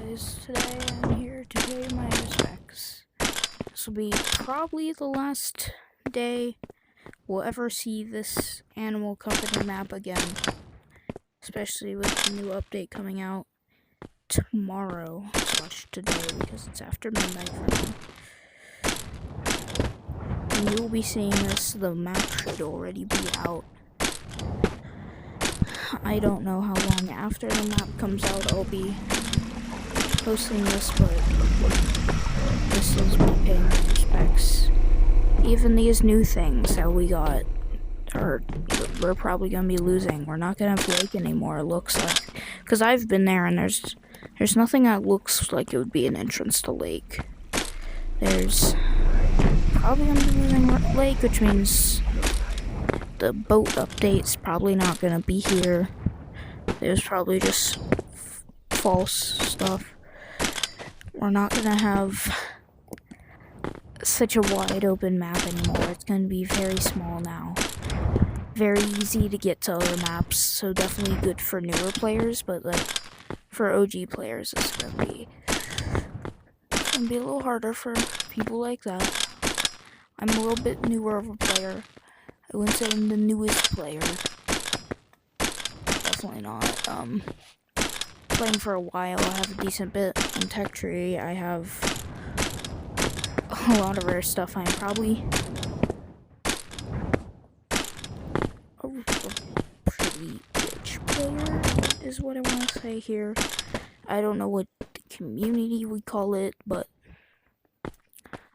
guys, today I'm here to pay my respects. This will be probably the last day we'll ever see this Animal Company map again. Especially with the new update coming out tomorrow, / today, because it's after midnight for me. And you'll be seeing this, the map should already be out. I don't know how long after the map comes out I'll be posting this, but this is me paying my respects. Even these new things that we got, we're probably gonna be losing. We're not gonna have Lake anymore, it looks like. Because I've been there and there's nothing that looks like it would be an entrance to Lake. There's probably gonna be losing Lake, which means the boat update's probably not gonna be here. There's probably just false stuff. We're not gonna have such a wide open map anymore. It's gonna be very small now. Very easy to get to other maps, so definitely good for newer players, but like for OG players it's gonna be a little harder for people like that. I'm a little bit newer of a player. I wouldn't say I'm the newest player. Definitely not. Playing for a while, I have a decent bit in Tech Tree. I have a lot of rare stuff. I'm probably a pretty rich player, is what I want to say here. I don't know what the community would call it, but I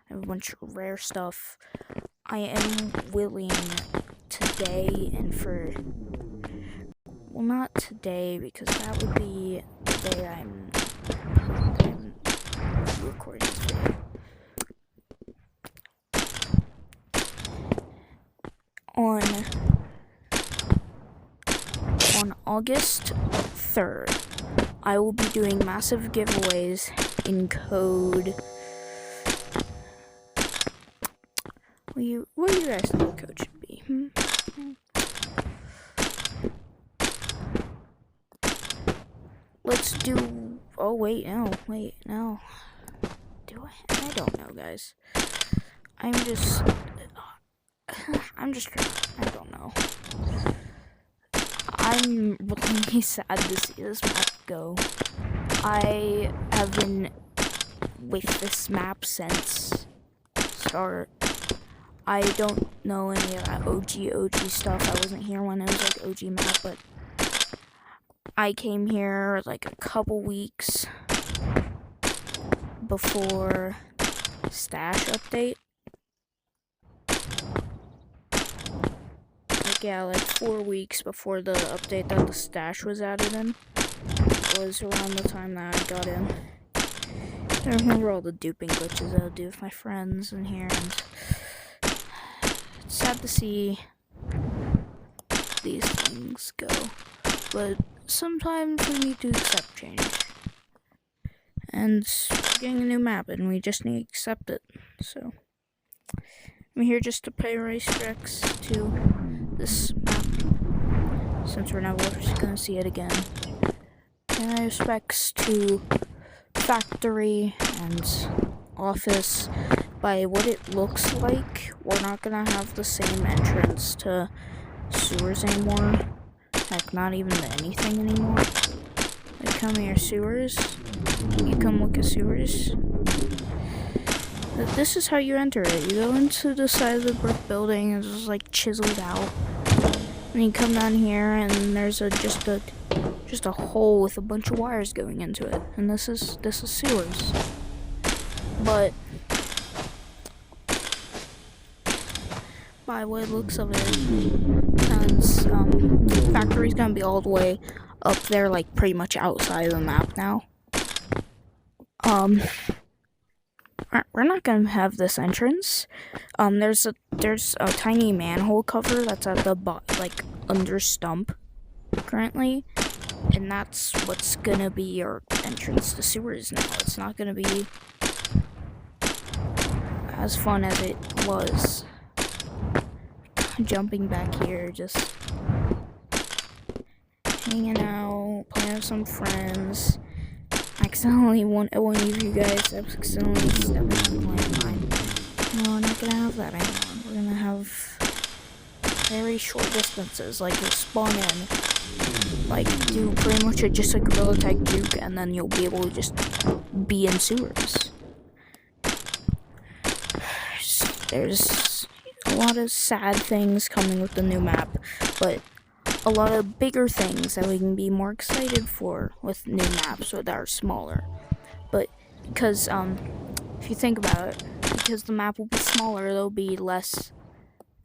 have a bunch of rare stuff. I am willing today and for, well, not today because that would be the day I'm recording today. On August 3rd, I will be doing massive giveaways in code. What do you guys think the code should be? Let's do. Oh wait, no. Do I? I don't know, guys. I'm just. I don't know. I'm really sad to see this map go. I have been with this map since start. I don't know any of that OG stuff. I wasn't here when it was like OG map, but I came here like a couple weeks before Stash update. Like 4 weeks before the update that the Stash was added in. It was around the time that I got in. I remember all the duping glitches I would do with my friends in here, and it's sad to see these things go, but sometimes we need to accept change. And we're getting a new map, and we just need to accept it. So I'm here just to pay respects to this map, since we're never gonna see it again. Pay my respects to Factory and Office. By what it looks like, we're not gonna have the same entrance to sewers anymore. Heck, not even to anything anymore. Like, come here, sewers. You come look at sewers. This is how you enter it. You go into the side of the brick building, it's just like chiseled out. And you come down here, and there's just a hole with a bunch of wires going into it. And this is sewers. But by what it looks of it, since Factory's gonna be all the way up there, like pretty much outside of the map now. We're not gonna have this entrance. There's a tiny manhole cover that's at the like under stump currently, and that's what's gonna be your entrance to sewers now. It's not gonna be as fun as it was. Jumping back here, just hanging out, playing with some friends. I accidentally one of you guys accidentally stepping on the landmine. No, we're not gonna have that anymore. We're gonna have very short distances, like you'll spawn in, like do pretty much just a gorilla tag juke, and then you'll be able to just be in sewers. There's a lot of sad things coming with the new map, but a lot of bigger things that we can be more excited for with new maps that are smaller. But because if you think about it, because the map will be smaller, there'll be less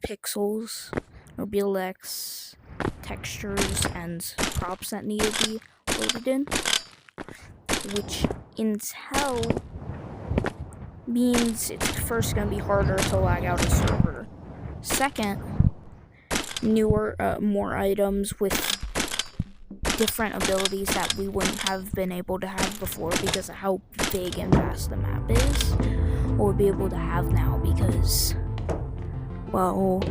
pixels, there'll be less textures and props that need to be loaded in, which in hell means it's first going to be harder to lag out a server. Second, newer, more items with different abilities that we wouldn't have been able to have before because of how big and vast the map is, we'll be able to have now because, well,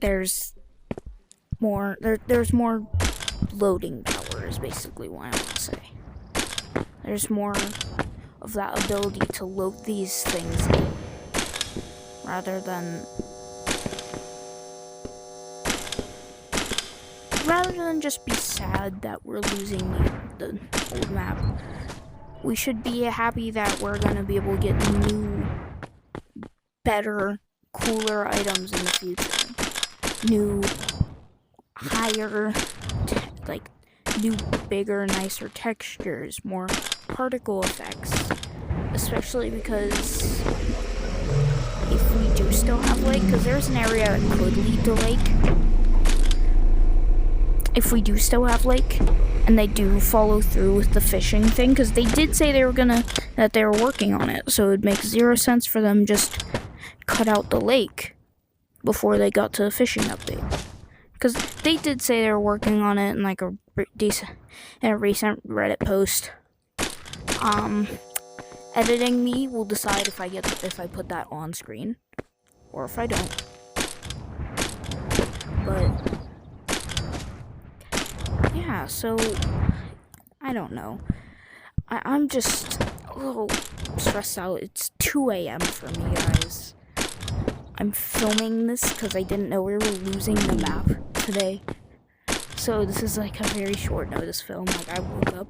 there's more loading power is basically what I want to say. There's more of that ability to load these things in, rather than just be sad that we're losing the old map. We should be happy that we're gonna be able to get new, better, cooler items in the future. New, higher, new, bigger, nicer textures, more particle effects. Especially because if we do still have lake, because there's an area that could lead to lake. If we do still have lake, and they do follow through with the fishing thing, because they did say that they were working on it, so it would make zero sense for them just cut out the lake before they got to the fishing update. Because they did say they were working on it in like a recent Reddit post. Editing me will decide if I put that on screen or if I don't. But yeah, so I don't know. I'm just a little stressed out. It's 2 a.m. for me, guys. I'm filming this because I didn't know we were losing the map today. So this is like a very short notice film. Like I woke up,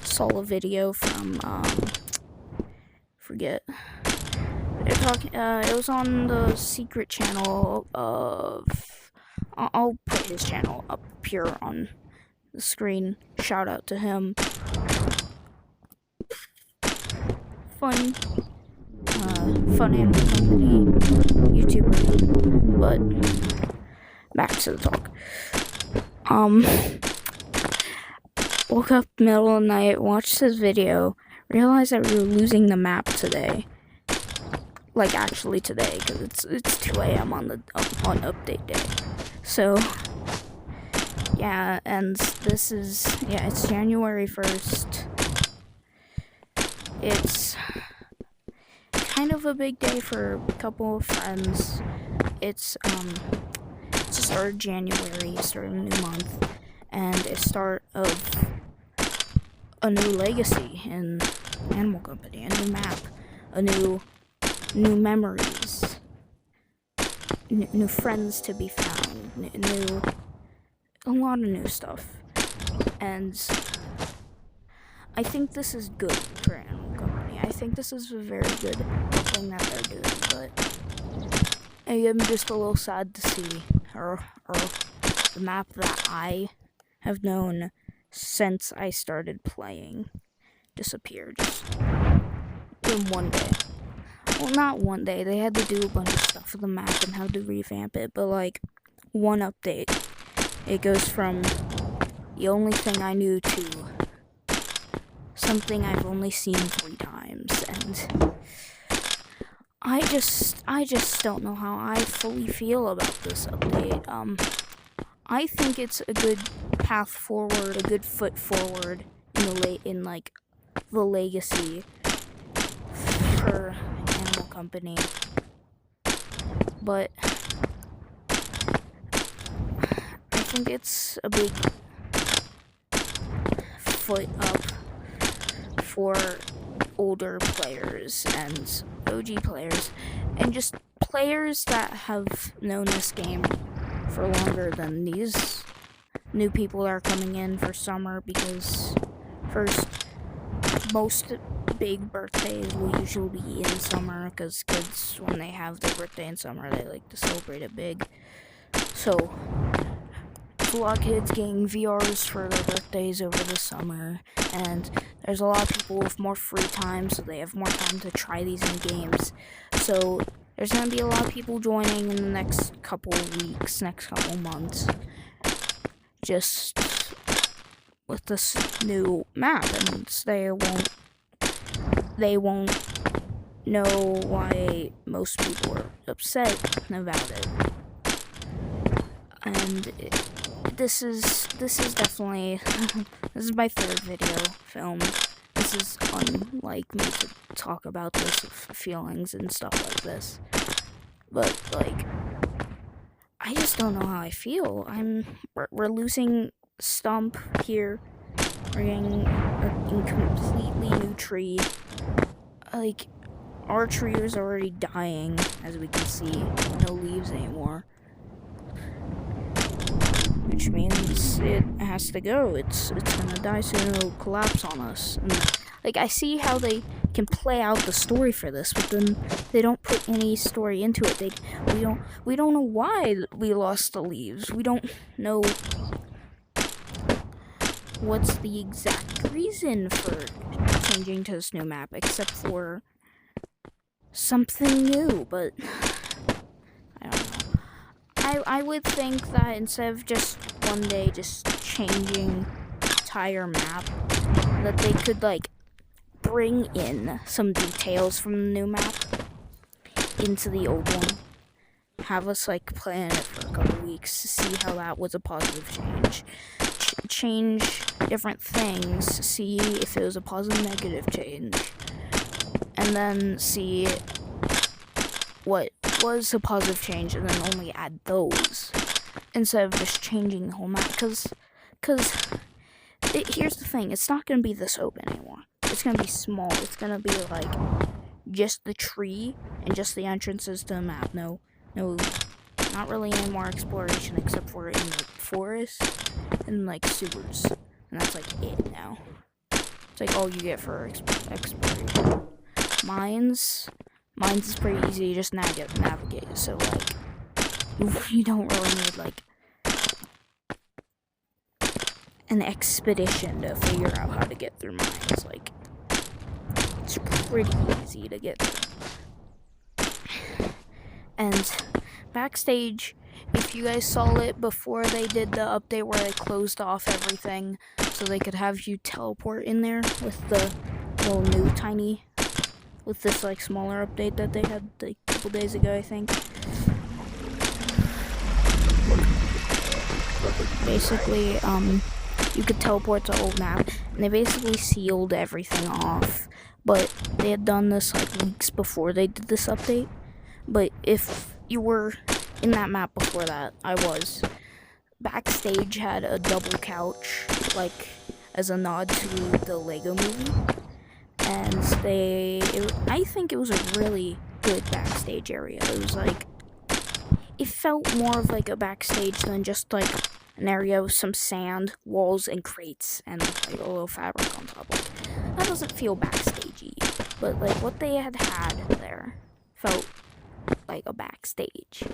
saw a video from forget. They're talking. It was on the secret channel of. I'll put his channel up here on the screen. Shout out to him. Fun Animal Company YouTuber. But back to the talk. Woke up middle of the night, watched this video, realized that we were losing the map today. Like actually today, because it's 2 a.m. on update day. So yeah, and this is it's January 1st. It's kind of a big day for a couple of friends. It's the start of January, start of a new month, and a start of a new legacy in Animal Company, a new map, new memories, new friends to be found, a lot of new stuff. And I think this is good for Animal Company. I think this is a very good thing that they're doing, but I am just a little sad to see the map that I have known since I started playing disappear just in one day. Well, not one day. They had to do a bunch of stuff with the map and how to revamp it, but like one update, it goes from the only thing I knew to something I've only seen 3 times, and I just don't know how I fully feel about this update. I think it's a good path forward, a good foot forward in the legacy for Animal Company. But I think it's a big foot up for older players and OG players, and just players that have known this game for longer than these new people that are coming in for summer, because first, most big birthdays will usually be in summer, because kids, when they have their birthday in summer, they like to celebrate it big. So a lot of kids getting VRs for their birthdays over the summer, and there's a lot of people with more free time, so they have more time to try these new games. So there's going to be a lot of people joining in the next couple weeks, next couple months, just with this new map, and they won't know why most people are upset about it. And this is definitely this is my third video film. This is unlike me to talk about this with feelings and stuff like this, but like, I just don't know how I feel. We're losing Stump here. We're getting a completely new tree. Like, our tree is already dying, as we can see. No leaves anymore, which means it has to go. It's gonna die soon. It'll collapse on us. And, like, I see how they can play out the story for this, but then they don't put any story into it. We don't know why we lost the leaves. We don't know what's the exact reason for changing to this new map, except for something new, but I don't know. I would think that instead of just one day just changing entire map, that they could like bring in some details from the new map into the old one. Have us like plan it for a couple weeks to see how that was a positive change. Change different things, see if it was a positive, negative change, and then see what was a positive change, and then only add those instead of just changing the whole map. Because here's the thing: it's not gonna be this open anymore. It's gonna be small. It's gonna be like just the tree and just the entrances to the map. No, not really any more exploration except for in the forest and like sewers, and that's like it now. It's like all you get for exploration. Mines is pretty easy. You just navigate. So like you don't really need like an expedition to figure out how to get through mines. Like, it's pretty easy to get through. And backstage, if you guys saw it before they did the update where they closed off everything so they could have you teleport in there with the little new tiny, with this like smaller update that they had a couple days ago, I think. Basically, you could teleport to old map, and they basically sealed everything off. But they had done this like weeks before they did this update. But if you were in that map before that, I was. Backstage had a double couch, like as a nod to the Lego movie. And I think it was a really good backstage area. It was like, it felt more of like a backstage than just like an area with some sand, walls, and crates, and like a little fabric on top. Like, that doesn't feel backstagey, but like what they had there felt like a backstage.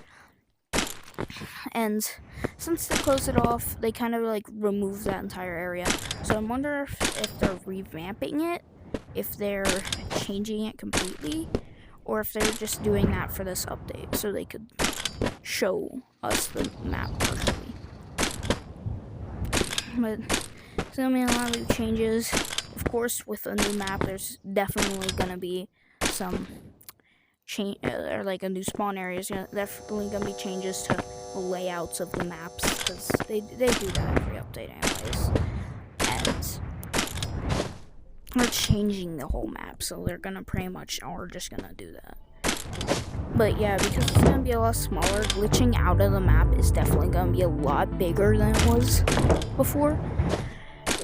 And since they closed it off, they kind of like removed that entire area. So I wonder if they're revamping it, if they're changing it completely, or if they're just doing that for this update so they could show us the map partially. But there's gonna be a lot of changes. Of course, with a new map, there's definitely gonna be some change, or like a new spawn area. There's definitely gonna be changes to the layouts of the maps, because they do that every update anyways. And they're changing the whole map, so they're gonna pretty much are just gonna do that. But yeah, because it's gonna be a lot smaller, glitching out of the map is definitely gonna be a lot bigger than it was before.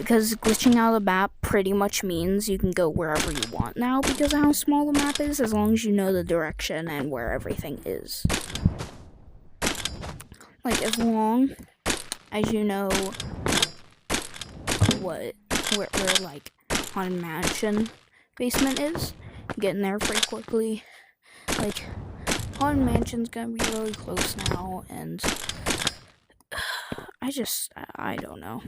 because glitching out of the map pretty much means you can go wherever you want now because of how small the map is, as long as you know the direction and where everything is. Like, as long as you know where like Haunted Mansion basement is, get in there pretty quickly. Like, Haunted Mansion's gonna be really close now, and I don't know.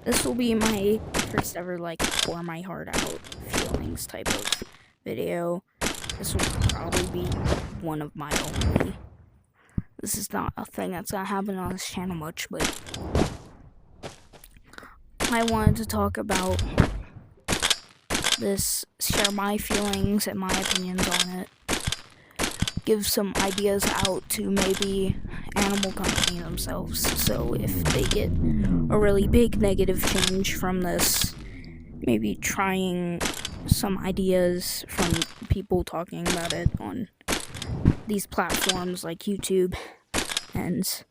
This will be my first ever, like, pour my heart out feelings type of video. This will probably be one of my only. This is not a thing that's gonna happen on this channel much, but I wanted to talk about this, share my feelings and my opinions on it, give some ideas out to maybe Animal Company themselves, so if they get a really big negative change from this, maybe trying some ideas from people talking about it on these platforms like YouTube and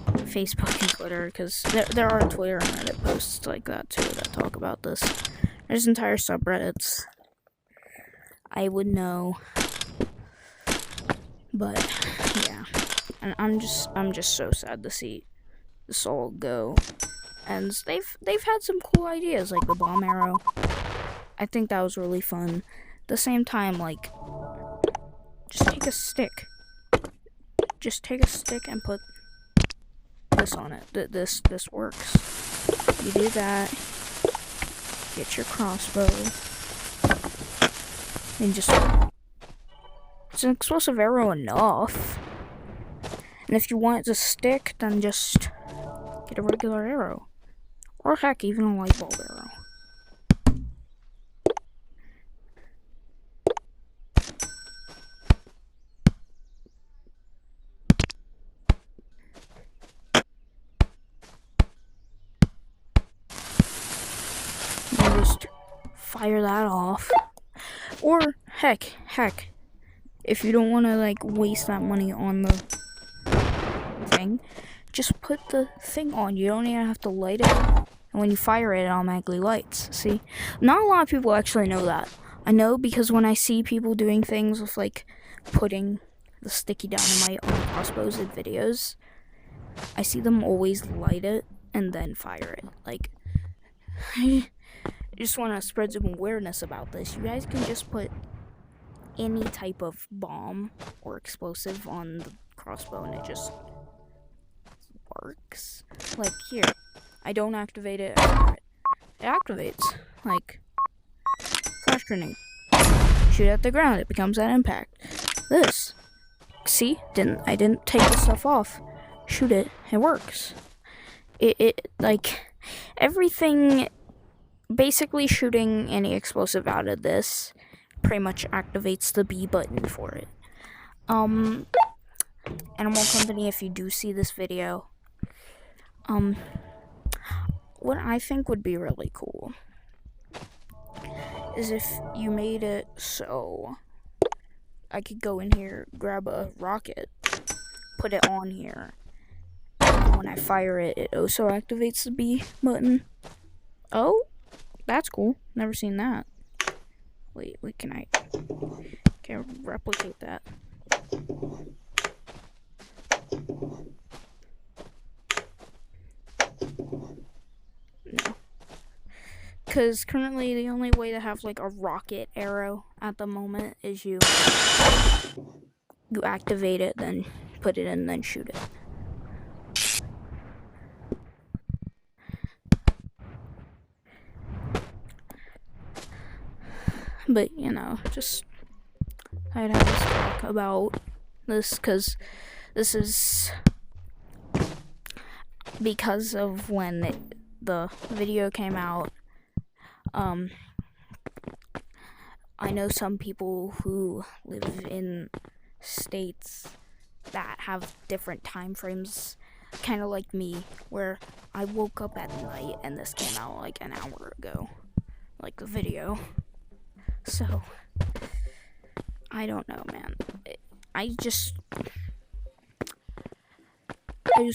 Facebook and Twitter, because there are Twitter and Reddit posts like that too that talk about this. There's entire subreddits. I would know, but yeah, and I'm just so sad to see this all go. And they've had some cool ideas, like the bomb arrow. I think that was really fun. At the same time, like, just take a stick. Just take a stick and put this on it. This works. You do that. Get your crossbow. And just, it's an explosive arrow enough. And if you want it to stick, then just get a regular arrow. Or heck, even a light bulb arrow. Just fire that off. Or heck, if you don't want to like waste that money on the thing, just put the thing on. You don't even have to light it, and when you fire it, it automatically lights. See, not a lot of people actually know that. I know because when I see people doing things with like putting the sticky dynamite on the crossbows in videos, I see them always light it and then fire it. Like, I just want to spread some awareness about this. You guys can just put any type of bomb or explosive on the crossbow and it just works. Like here, I don't activate it, I fire it. It activates. Like, flash grenade. Shoot at the ground, it becomes that impact. This, see, I didn't take the stuff off. Shoot it, it works. It like, everything. Basically, shooting any explosive out of this pretty much activates the B button for it. Animal Company, if you do see this video, what I think would be really cool is if you made it so I could go in here, grab a rocket, put it on here, and when I fire it, it also activates the B button. Oh? That's cool. Never seen that. Wait, can I replicate that? No. Because currently the only way to have like a rocket arrow at the moment is you activate it, then put it in, then shoot it. But, you know, just I'd have to talk about this because this is because of when the video came out. I know some people who live in states that have different time frames, kind of like me, where I woke up at night and this came out like an hour ago, like the video. So, I don't know, man. I just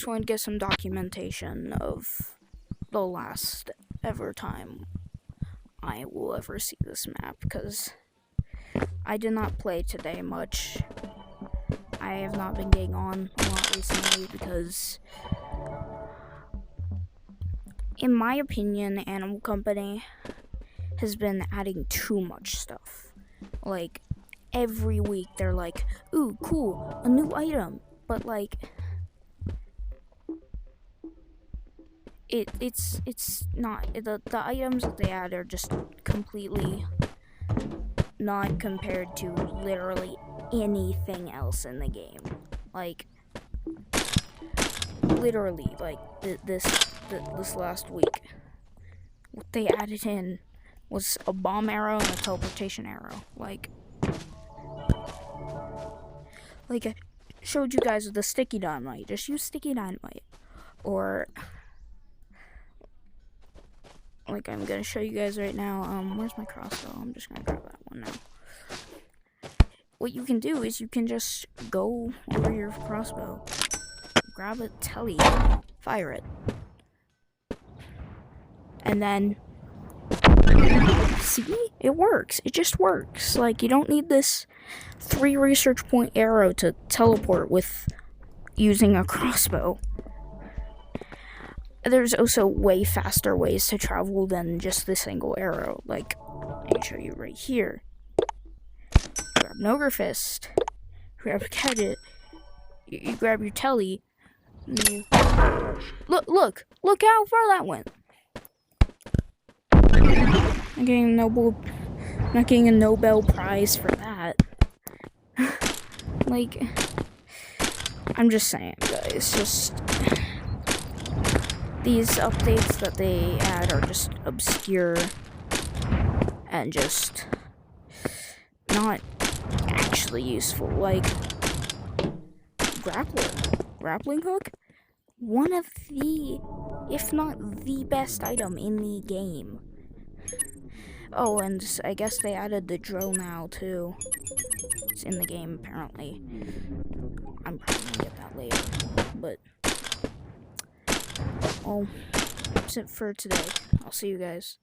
want to get some documentation of the last ever time I will ever see this map, because I did not play today much. I have not been getting on a lot recently because, in my opinion, Animal Company has been adding too much stuff. Like, every week they're like, ooh, cool, a new item. But, like, it's not, the items that they add are just completely not compared to literally anything else in the game. Like, literally, like, this last week, what they added in was a bomb arrow and a teleportation arrow. Like I showed you guys with the sticky dynamite. Just use sticky dynamite. Or, like, I'm gonna show you guys right now. Where's my crossbow? I'm just gonna grab that one now. What you can do is you can just go over your crossbow, grab a telly, fire it, and then see, it works. It just works. Like, you don't need this 3 research point arrow to teleport with using a crossbow. There's also way faster ways to travel than just the single arrow. Like, let me show you right here. Grab an Ogre Fist, grab a gadget, you grab your telly, and you look how far that went. I'm not getting a Nobel Prize for that. Like, I'm just saying, guys, just these updates that they add are just obscure and just not actually useful. Like, grappling hook, one of the, if not the best item in the game. Oh, and I guess they added the drill now too. It's in the game apparently. I'm probably gonna get that later, but well, that's it for today. I'll see you guys.